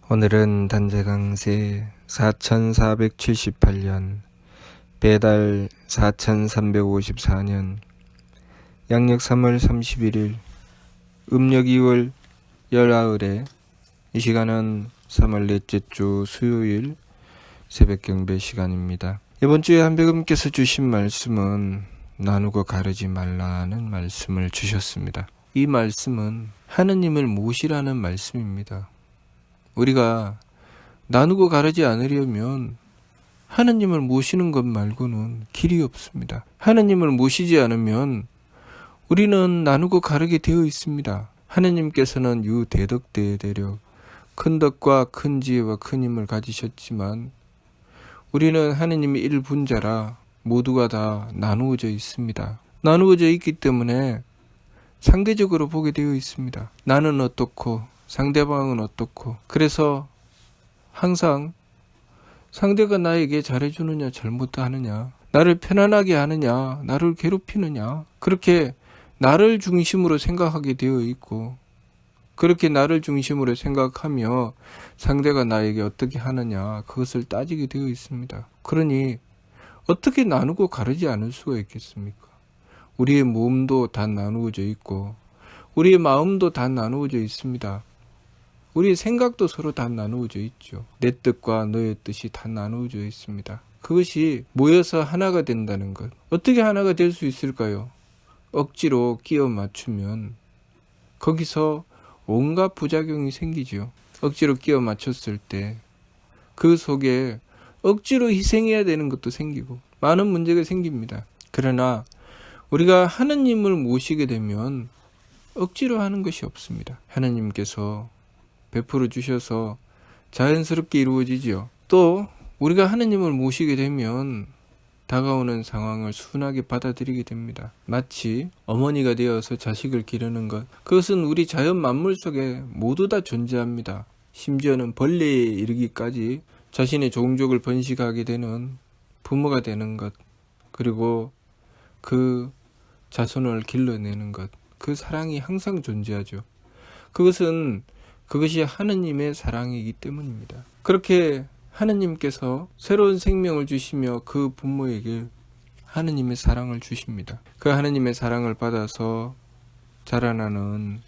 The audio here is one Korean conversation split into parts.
오늘은 단재강세 4478년 배달 4354년 양력 3월 31일 음력 2월 열아흘에 이 시간은 3월 넷째 주 수요일 새벽 경배 시간입니다. 이번 주에 한백음께서 주신 말씀은 나누고 가르지 말라는 말씀을 주셨습니다. 이 말씀은 하느님을 모시라는 말씀입니다. 우리가 나누고 가르지 않으려면 하느님을 모시는 것 말고는 길이 없습니다. 하느님을 모시지 않으면 우리는 나누고 가르게 되어 있습니다. 하느님께서는 유대덕대대력 큰 덕과 큰 지혜와 큰 힘을 가지셨지만 우리는 하느님의 일분자라 모두가 다 나누어져 있습니다. 나누어져 있기 때문에 상대적으로 보게 되어 있습니다. 나는 어떻고 상대방은 어떻고, 그래서 항상 상대가 나에게 잘해주느냐 잘못하느냐, 나를 편안하게 하느냐 나를 괴롭히느냐, 그렇게 나를 중심으로 생각하게 되어 있고, 그렇게 나를 중심으로 생각하며 상대가 나에게 어떻게 하느냐 그것을 따지게 되어 있습니다. 그러니 어떻게 나누고 가르지 않을 수가 있겠습니까? 우리의 몸도 다 나누어져 있고 우리의 마음도 다 나누어져 있습니다. 우리의 생각도 서로 다 나누어져 있죠. 내 뜻과 너의 뜻이 다 나누어져 있습니다. 그것이 모여서 하나가 된다는 것. 어떻게 하나가 될 수 있을까요? 억지로 끼워 맞추면 거기서 온갖 부작용이 생기죠. 억지로 끼워 맞췄을 때 그 속에 억지로 희생해야 되는 것도 생기고 많은 문제가 생깁니다. 그러나 우리가 하느님을 모시게 되면 억지로 하는 것이 없습니다. 하느님께서 베풀어 주셔서 자연스럽게 이루어지지요. 또 우리가 하느님을 모시게 되면 다가오는 상황을 순하게 받아들이게 됩니다. 마치 어머니가 되어서 자식을 기르는 것, 그것은 우리 자연 만물 속에 모두 다 존재합니다. 심지어는 벌레에 이르기까지 자신의 종족을 번식하게 되는 부모가 되는 것, 그리고 그 자손을 길러내는 것, 그 사랑이 항상 존재하죠. 그것이 하느님의 사랑이기 때문입니다. 그렇게 하느님께서 새로운 생명을 주시며 그 부모에게 하느님의 사랑을 주십니다. 그 하느님의 사랑을 받아서 자라나는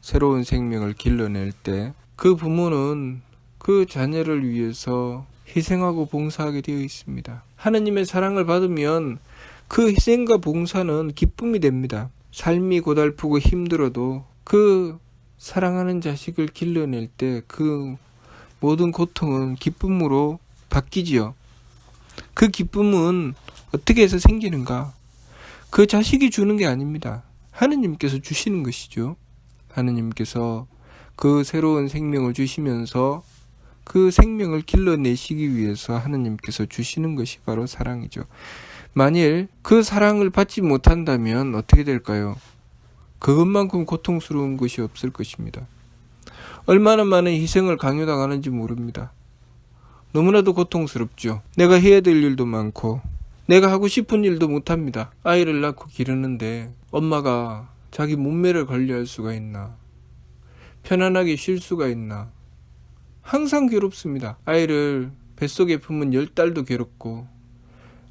새로운 생명을 길러낼 때 그 부모는 그 자녀를 위해서 희생하고 봉사하게 되어 있습니다. 하느님의 사랑을 받으면 그 희생과 봉사는 기쁨이 됩니다. 삶이 고달프고 힘들어도 그 사랑하는 자식을 길러낼 때 그 모든 고통은 기쁨으로 바뀌지요. 그 기쁨은 어떻게 해서 생기는가? 그 자식이 주는 게 아닙니다. 하느님께서 주시는 것이죠. 하느님께서 그 새로운 생명을 주시면서 그 생명을 길러내시기 위해서 하느님께서 주시는 것이 바로 사랑이죠. 만일 그 사랑을 받지 못한다면 어떻게 될까요? 그것만큼 고통스러운 것이 없을 것입니다. 얼마나 많은 희생을 강요당하는지 모릅니다. 너무나도 고통스럽죠. 내가 해야 될 일도 많고 내가 하고 싶은 일도 못합니다. 아이를 낳고 기르는데 엄마가 자기 몸매를 관리할 수가 있나? 편안하게 쉴 수가 있나? 항상 괴롭습니다. 아이를 뱃속에 품은 10달도 괴롭고,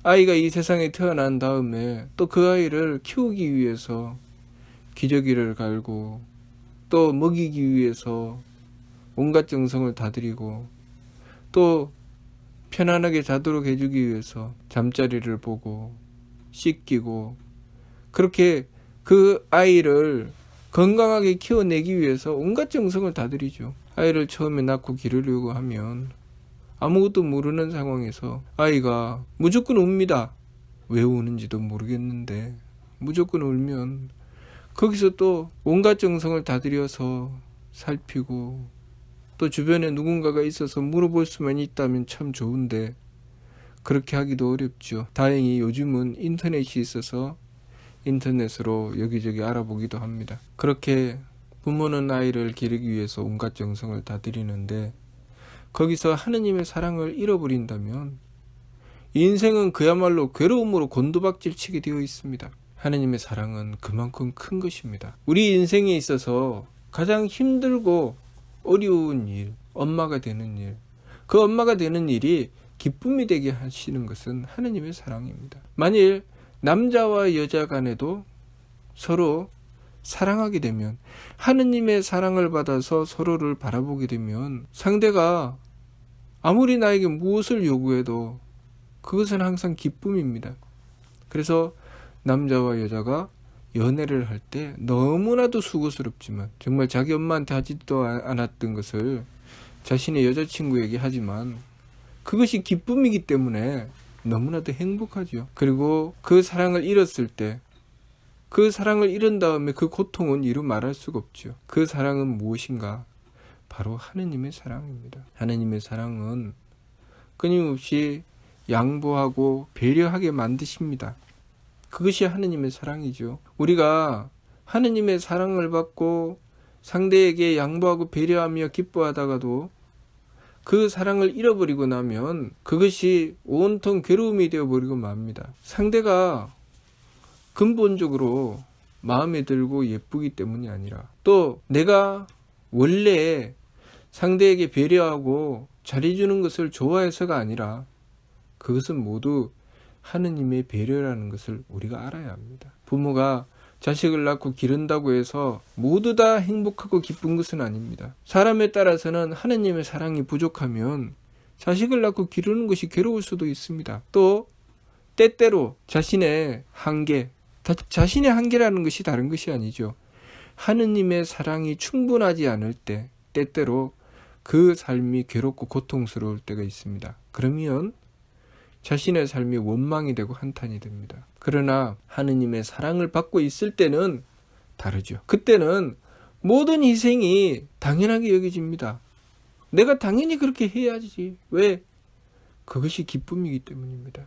아이가 이 세상에 태어난 다음에 또 그 아이를 키우기 위해서 기저귀를 갈고 또 먹이기 위해서 온갖 정성을 다드리고 또 편안하게 자도록 해주기 위해서 잠자리를 보고 씻기고, 그렇게 그 아이를 건강하게 키워내기 위해서 온갖 정성을 다드리죠. 아이를 처음에 낳고 기르려고 하면 아무것도 모르는 상황에서 아이가 무조건 웁니다. 왜 우는지도 모르겠는데 무조건 울면 거기서 또 온갖 정성을 다들여서 살피고, 또 주변에 누군가가 있어서 물어볼 수만 있다면 참 좋은데 그렇게 하기도 어렵죠. 다행히 요즘은 인터넷이 있어서 인터넷으로 여기저기 알아보기도 합니다. 그렇게 부모는 아이를 기르기 위해서 온갖 정성을 다들이는데 거기서 하느님의 사랑을 잃어버린다면 인생은 그야말로 괴로움으로 곤두박질 치게 되어 있습니다. 하느님의 사랑은 그만큼 큰 것입니다. 우리 인생에 있어서 가장 힘들고 어려운 일, 엄마가 되는 일, 그 엄마가 되는 일이 기쁨이 되게 하시는 것은 하느님의 사랑입니다. 만일 남자와 여자 간에도 서로 사랑하게 되면, 하느님의 사랑을 받아서 서로를 바라보게 되면 상대가 아무리 나에게 무엇을 요구해도 그것은 항상 기쁨입니다. 그래서 남자와 여자가 연애를 할 때 너무나도 수고스럽지만, 정말 자기 엄마한테 하지도 않았던 것을 자신의 여자친구에게 하지만 그것이 기쁨이기 때문에 너무나도 행복하죠. 그리고 그 사랑을 잃었을 때, 그 사랑을 잃은 다음에 그 고통은 이루 말할 수가 없죠. 그 사랑은 무엇인가? 바로 하느님의 사랑입니다. 하느님의 사랑은 끊임없이 양보하고 배려하게 만드십니다. 그것이 하느님의 사랑이죠. 우리가 하느님의 사랑을 받고 상대에게 양보하고 배려하며 기뻐하다가도 그 사랑을 잃어버리고 나면 그것이 온통 괴로움이 되어버리고 맙니다. 상대가 근본적으로 마음에 들고 예쁘기 때문이 아니라, 또 내가 원래 상대에게 배려하고 잘해주는 것을 좋아해서가 아니라, 그것은 모두 하느님의 배려라는 것을 우리가 알아야 합니다. 부모가 자식을 낳고 기른다고 해서 모두 다 행복하고 기쁜 것은 아닙니다. 사람에 따라서는 하느님의 사랑이 부족하면 자식을 낳고 기르는 것이 괴로울 수도 있습니다. 또 때때로 자신의 한계, 자신의 한계라는 것이 다른 것이 아니죠. 하느님의 사랑이 충분하지 않을 때 때때로 그 삶이 괴롭고 고통스러울 때가 있습니다. 그러면 자신의 삶이 원망이 되고 한탄이 됩니다. 그러나 하느님의 사랑을 받고 있을 때는 다르죠. 그때는 모든 희생이 당연하게 여겨집니다. 내가 당연히 그렇게 해야지. 왜? 그것이 기쁨이기 때문입니다.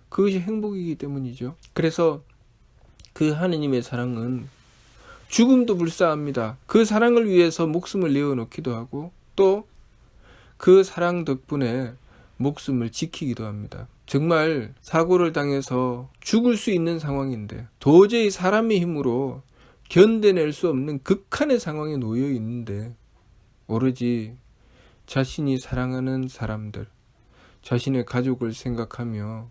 그것이 행복이기 때문이죠. 그래서 그 하느님의 사랑은 죽음도 불사합니다. 그 사랑을 위해서 목숨을 내어놓기도 하고, 또 그 사랑 덕분에 목숨을 지키기도 합니다. 정말 사고를 당해서 죽을 수 있는 상황인데 도저히 사람의 힘으로 견뎌낼 수 없는 극한의 상황에 놓여 있는데, 오로지 자신이 사랑하는 사람들, 자신의 가족을 생각하며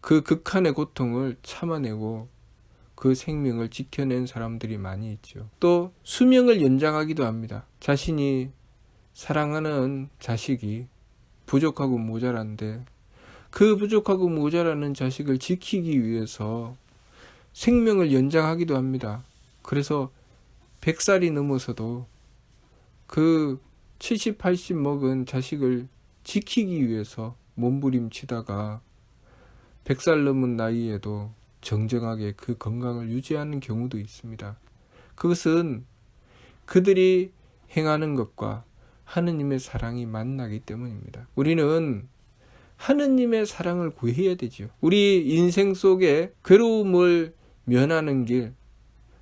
그 극한의 고통을 참아내고 그 생명을 지켜낸 사람들이 많이 있죠. 또 수명을 연장하기도 합니다. 자신이 사랑하는 자식이 부족하고 모자란데 그 부족하고 모자라는 자식을 지키기 위해서 생명을 연장하기도 합니다. 그래서 100살이 넘어서도 그 70, 80 먹은 자식을 지키기 위해서 몸부림치다가 100살 넘은 나이에도 정정하게 그 건강을 유지하는 경우도 있습니다. 그것은 그들이 행하는 것과 하느님의 사랑이 만나기 때문입니다. 우리는 하느님의 사랑을 구해야 되죠. 우리 인생 속에 괴로움을 면하는 길,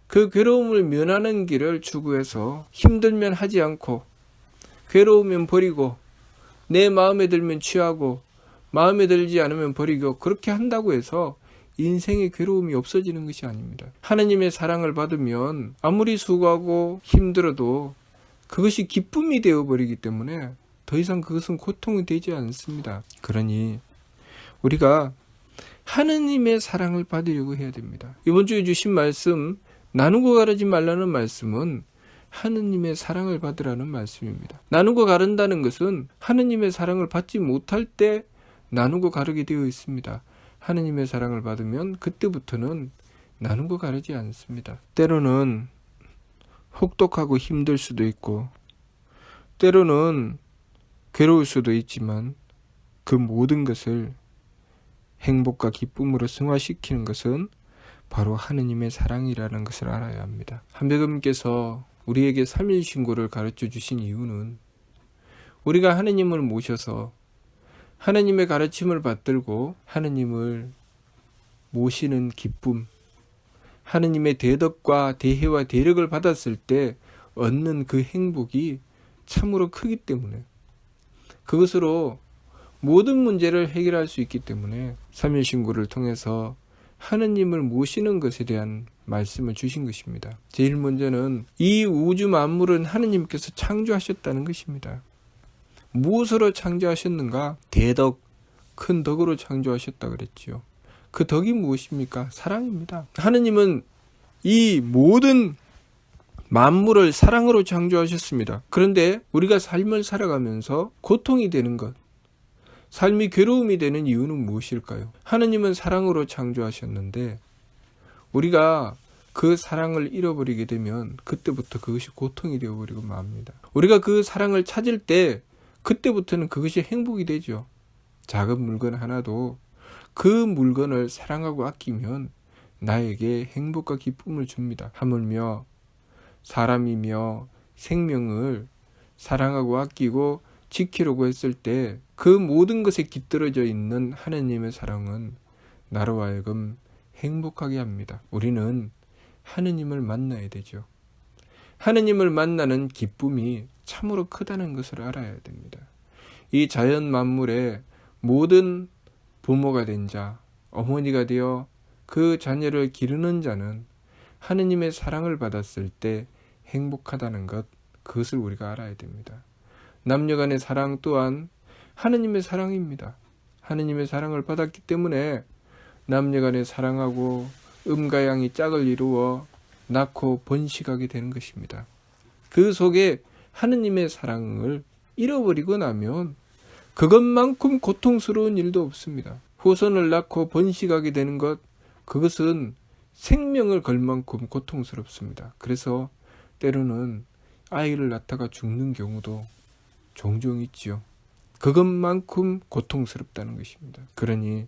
그 괴로움을 면하는 길을 추구해서 힘들면 하지 않고, 괴로우면 버리고, 내 마음에 들면 취하고, 마음에 들지 않으면 버리고, 그렇게 한다고 해서 인생의 괴로움이 없어지는 것이 아닙니다. 하느님의 사랑을 받으면 아무리 수고하고 힘들어도 그것이 기쁨이 되어버리기 때문에 더 이상 그것은 고통이 되지 않습니다. 그러니 우리가 하느님의 사랑을 받으려고 해야 됩니다. 이번 주에 주신 말씀, 나누고 가르지 말라는 말씀은 하느님의 사랑을 받으라는 말씀입니다. 나누고 가른다는 것은 하느님의 사랑을 받지 못할 때 나누고 가르게 되어 있습니다. 하느님의 사랑을 받으면 그때부터는 나누고 가르지 않습니다. 때로는 혹독하고 힘들 수도 있고, 때로는 괴로울 수도 있지만, 그 모든 것을 행복과 기쁨으로 승화시키는 것은 바로 하느님의 사랑이라는 것을 알아야 합니다. 한백음께서 우리에게 삼일신고를 가르쳐 주신 이유는, 우리가 하느님을 모셔서 하느님의 가르침을 받들고 하느님을 모시는 기쁨, 하느님의 대덕과 대혜와 대력을 받았을 때 얻는 그 행복이 참으로 크기 때문에, 그것으로 모든 문제를 해결할 수 있기 때문에 삼일신고를 통해서 하느님을 모시는 것에 대한 말씀을 주신 것입니다. 제일 먼저는 이 우주 만물은 하느님께서 창조하셨다는 것입니다. 무엇으로 창조하셨는가? 대덕, 큰 덕으로 창조하셨다 그랬지요. 그 덕이 무엇입니까? 사랑입니다. 하느님은 이 모든 만물을 사랑으로 창조하셨습니다. 그런데 우리가 삶을 살아가면서 고통이 되는 것, 삶이 괴로움이 되는 이유는 무엇일까요? 하느님은 사랑으로 창조하셨는데 우리가 그 사랑을 잃어버리게 되면 그때부터 그것이 고통이 되어버리고 맙니다. 우리가 그 사랑을 찾을 때 그때부터는 그것이 행복이 되죠. 작은 물건 하나도 그 물건을 사랑하고 아끼면 나에게 행복과 기쁨을 줍니다. 하물며 사람이며 생명을 사랑하고 아끼고 지키려고 했을 때 그 모든 것에 깃들어져 있는 하느님의 사랑은 나로 하여금 행복하게 합니다. 우리는 하느님을 만나야 되죠. 하느님을 만나는 기쁨이 참으로 크다는 것을 알아야 됩니다. 이 자연 만물의 모든 부모가 된 자, 어머니가 되어 그 자녀를 기르는 자는 하느님의 사랑을 받았을 때 행복하다는 것, 그것을 우리가 알아야 됩니다. 남녀간의 사랑 또한 하느님의 사랑입니다. 하느님의 사랑을 받았기 때문에 남녀간의 사랑하고 음과 양이 짝을 이루어 낳고 번식하게 되는 것입니다. 그 속에 하느님의 사랑을 잃어버리고 나면 그것만큼 고통스러운 일도 없습니다. 후손을 낳고 번식하게 되는 것, 그것은 생명을 걸 만큼 고통스럽습니다. 그래서 때로는 아이를 낳다가 죽는 경우도 종종 있지요. 그것만큼 고통스럽다는 것입니다. 그러니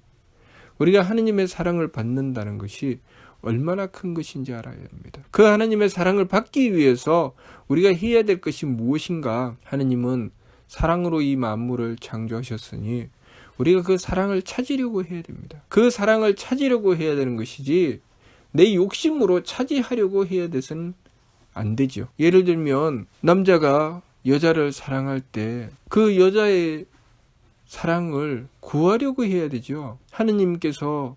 우리가 하느님의 사랑을 받는다는 것이 얼마나 큰 것인지 알아야 합니다. 그 하느님의 사랑을 받기 위해서 우리가 해야 될 것이 무엇인가? 하느님은 사랑으로 이 만물을 창조하셨으니 우리가 그 사랑을 찾으려고 해야 됩니다. 그 사랑을 찾으려고 해야 되는 것이지 내 욕심으로 차지하려고 해야 돼서는 안 되죠. 예를 들면 남자가 여자를 사랑할 때 그 여자의 사랑을 구하려고 해야 되죠. 하느님께서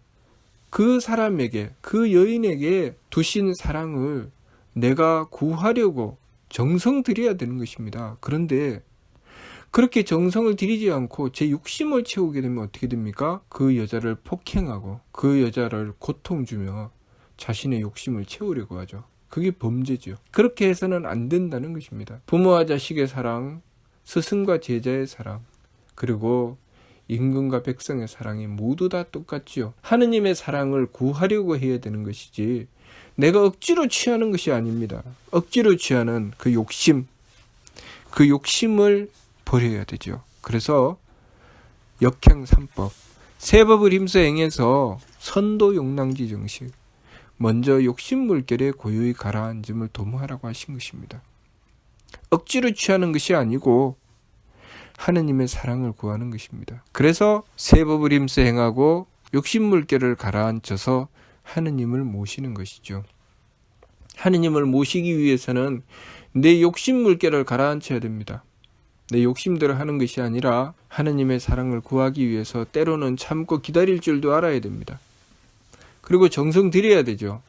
그 사람에게, 그 여인에게 두신 사랑을 내가 구하려고 정성 들여야 되는 것입니다. 그런데 그렇게 정성을 들이지 않고 제 욕심을 채우게 되면 어떻게 됩니까? 그 여자를 폭행하고 그 여자를 고통 주며 자신의 욕심을 채우려고 하죠. 그게 범죄죠. 그렇게 해서는 안 된다는 것입니다. 부모와 자식의 사랑, 스승과 제자의 사랑, 그리고 임금과 백성의 사랑이 모두 다 똑같지요. 하느님의 사랑을 구하려고 해야 되는 것이지 내가 억지로 취하는 것이 아닙니다. 억지로 취하는 그 욕심, 그 욕심을 버려야 되죠. 그래서 역행삼법, 세법을 힘써 행해서 선도용랑지 정식, 먼저 욕심 물결에 고요히 가라앉음을 도모하라고 하신 것입니다. 억지로 취하는 것이 아니고 하느님의 사랑을 구하는 것입니다. 그래서 세법을 힘써 행하고 욕심 물결을 가라앉혀서 하느님을 모시는 것이죠. 하느님을 모시기 위해서는 내 욕심 물결을 가라앉혀야 됩니다. 내 욕심대로 하는 것이 아니라 하느님의 사랑을 구하기 위해서 때로는 참고 기다릴 줄도 알아야 됩니다. 그리고 정성 들여야 되죠.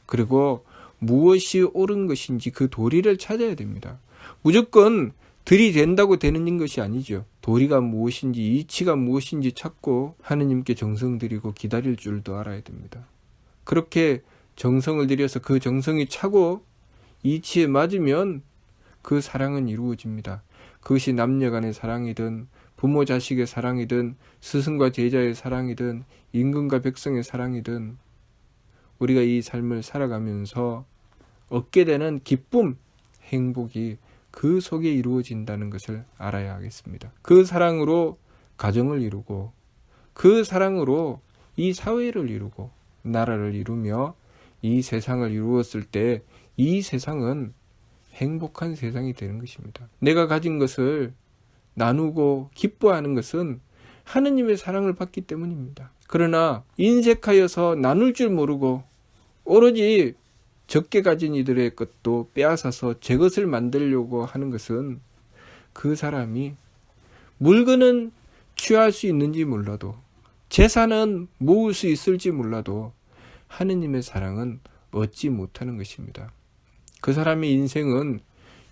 그리고 무엇이 옳은 것인지 그 도리를 찾아야 됩니다. 무조건 들이댄다고 되는 것이 아니죠. 도리가 무엇인지, 이치가 무엇인지 찾고 하느님께 정성 들이고 기다릴 줄도 알아야 됩니다. 그렇게 정성을 들여서 그 정성이 차고 이치에 맞으면 그 사랑은 이루어집니다. 그것이 남녀간의 사랑이든 부모 자식의 사랑이든 스승과 제자의 사랑이든 임금과 백성의 사랑이든 우리가 이 삶을 살아가면서 얻게 되는 기쁨, 행복이 그 속에 이루어진다는 것을 알아야 하겠습니다. 그 사랑으로 가정을 이루고 그 사랑으로 이 사회를 이루고 나라를 이루며 이 세상을 이루었을 때 이 세상은 행복한 세상이 되는 것입니다. 내가 가진 것을 나누고 기뻐하는 것은 하느님의 사랑을 받기 때문입니다. 그러나 인색하여서 나눌 줄 모르고 오로지 적게 가진 이들의 것도 빼앗아서 제 것을 만들려고 하는 것은 그 사람이 물건은 취할 수 있는지 몰라도 재산은 모을 수 있을지 몰라도 하느님의 사랑은 얻지 못하는 것입니다. 그 사람의 인생은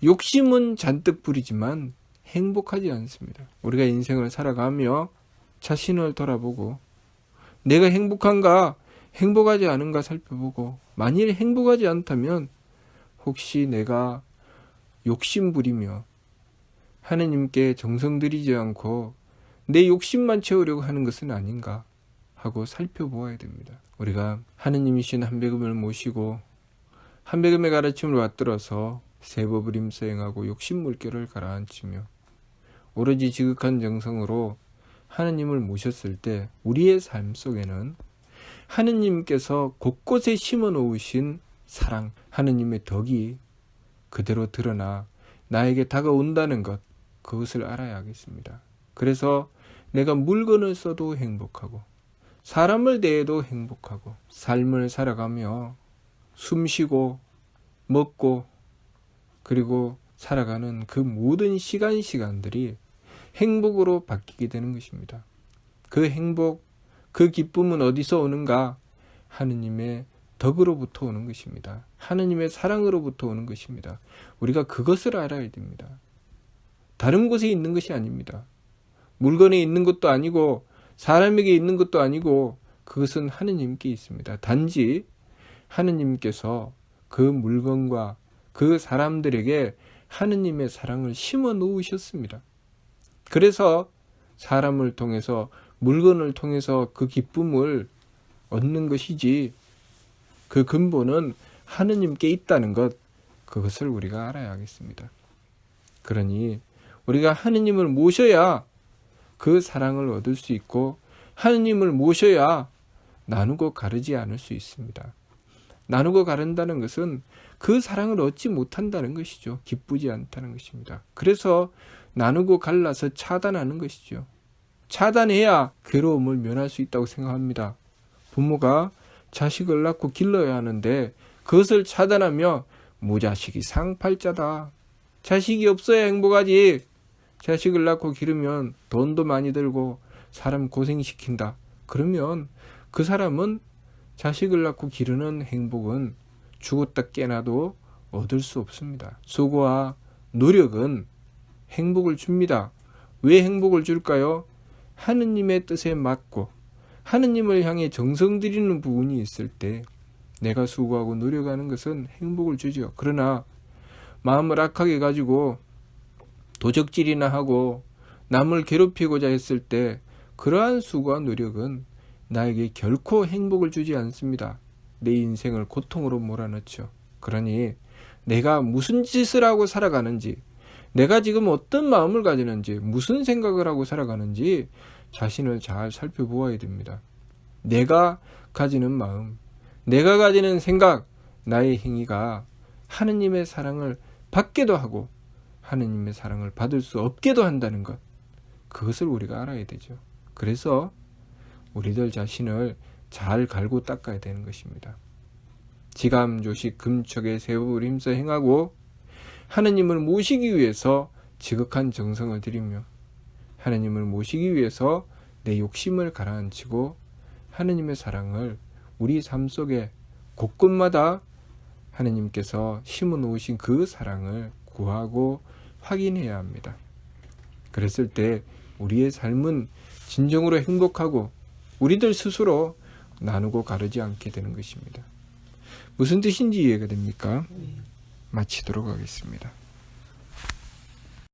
욕심은 잔뜩 부리지만 행복하지 않습니다. 우리가 인생을 살아가며 자신을 돌아보고 내가 행복한가 행복하지 않은가 살펴보고 만일 행복하지 않다면 혹시 내가 욕심부리며 하느님께 정성 들이지 않고 내 욕심만 채우려고 하는 것은 아닌가 하고 살펴보아야 됩니다. 우리가 하느님이신 한백음을 모시고 한백음의 가르침을 받들어서 세법을 임서행하고 욕심물결을 가라앉히며 오로지 지극한 정성으로 하느님을 모셨을 때 우리의 삶 속에는 하느님께서 곳곳에 심어 놓으신 사랑, 하느님의 덕이 그대로 드러나 나에게 다가온다는 것, 그것을 알아야 하겠습니다. 그래서 내가 물건을 써도 행복하고 사람을 대해도 행복하고 삶을 살아가며 숨쉬고 먹고 그리고 살아가는 그 모든 시간들이 행복으로 바뀌게 되는 것입니다. 그 행복, 그 기쁨은 어디서 오는가? 하느님의 덕으로부터 오는 것입니다. 하느님의 사랑으로부터 오는 것입니다. 우리가 그것을 알아야 됩니다. 다른 곳에 있는 것이 아닙니다. 물건에 있는 것도 아니고 사람에게 있는 것도 아니고 그것은 하느님께 있습니다. 단지 하느님께서 그 물건과 그 사람들에게 하느님의 사랑을 심어 놓으셨습니다. 그래서 사람을 통해서 물건을 통해서 그 기쁨을 얻는 것이지 그 근본은 하느님께 있다는 것, 그것을 우리가 알아야 하겠습니다. 그러니 우리가 하느님을 모셔야 그 사랑을 얻을 수 있고 하느님을 모셔야 나누고 가르지 않을 수 있습니다. 나누고 가른다는 것은 그 사랑을 얻지 못한다는 것이죠. 기쁘지 않다는 것입니다. 그래서 나누고 갈라서 차단하는 것이죠. 차단해야 괴로움을 면할 수 있다고 생각합니다. 부모가 자식을 낳고 길러야 하는데 그것을 차단하며 무자식이 상팔자다. 자식이 없어야 행복하지. 자식을 낳고 기르면 돈도 많이 들고 사람 고생시킨다. 그러면 그 사람은 자식을 낳고 기르는 행복은 죽었다 깨나도 얻을 수 없습니다. 수고와 노력은 행복을 줍니다. 왜 행복을 줄까요? 하느님의 뜻에 맞고 하느님을 향해 정성 들이는 부분이 있을 때 내가 수고하고 노력하는 것은 행복을 주죠. 그러나 마음을 악하게 가지고 도적질이나 하고 남을 괴롭히고자 했을 때 그러한 수고와 노력은 나에게 결코 행복을 주지 않습니다. 내 인생을 고통으로 몰아넣죠. 그러니 내가 무슨 짓을 하고 살아가는지, 내가 지금 어떤 마음을 가지는지, 무슨 생각을 하고 살아가는지 자신을 잘 살펴보아야 됩니다. 내가 가지는 마음, 내가 가지는 생각, 나의 행위가 하느님의 사랑을 받게도 하고 하느님의 사랑을 받을 수 없게도 한다는 것, 그것을 우리가 알아야 되죠. 그래서 우리들 자신을 잘 갈고 닦아야 되는 것입니다. 지감조식 금척의 세법을 힘써 행하고 하느님을 모시기 위해서 지극한 정성을 들이며 하느님을 모시기 위해서 내 욕심을 가라앉히고 하느님의 사랑을 우리 삶 속에 곳곳마다 하느님께서 심어 놓으신 그 사랑을 구하고 확인해야 합니다. 그랬을 때 우리의 삶은 진정으로 행복하고 우리들 스스로 나누고 가르지 않게 되는 것입니다. 무슨 뜻인지 이해가 됩니까? 마치도록 하겠습니다.